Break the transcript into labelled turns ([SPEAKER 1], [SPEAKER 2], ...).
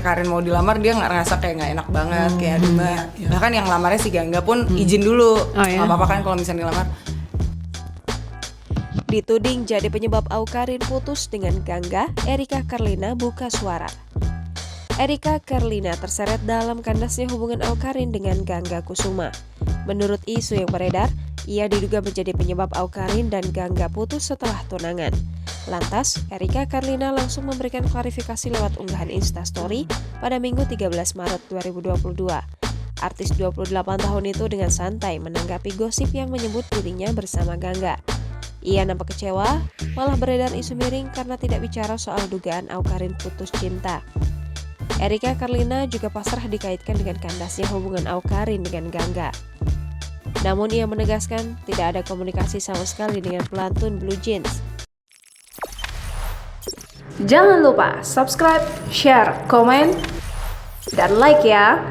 [SPEAKER 1] Karin mau dilamar dia ngerasa kayak nggak enak banget kayak Duma. Bahkan yang lamarnya si Gangga pun izin dulu. Nggak apa-apa kan kalau misalnya dilamar.
[SPEAKER 2] Dituding jadi penyebab Awkarin putus dengan Gangga, Erika Carlina buka suara. Erika Carlina terseret dalam kandasnya hubungan Awkarin dengan Gangga Kusuma. Menurut isu yang beredar, ia diduga menjadi penyebab Awkarin dan Gangga putus setelah tunangan. Lantas, Erika Carlina langsung memberikan klarifikasi lewat unggahan Instastory pada Minggu 13 Maret 2022. Artis 28 tahun itu dengan santai menanggapi gosip yang menyebut dirinya bersama Gangga. Ia nampak kecewa, malah beredar isu miring karena tidak bicara soal dugaan Awkarin putus cinta. Erika Carlina juga pasrah dikaitkan dengan kandasnya hubungan Awkarin dengan Gangga. Namun ia menegaskan tidak ada komunikasi sama sekali dengan pelantun Blue Jeans.
[SPEAKER 3] Jangan lupa subscribe, share, komen, dan like ya!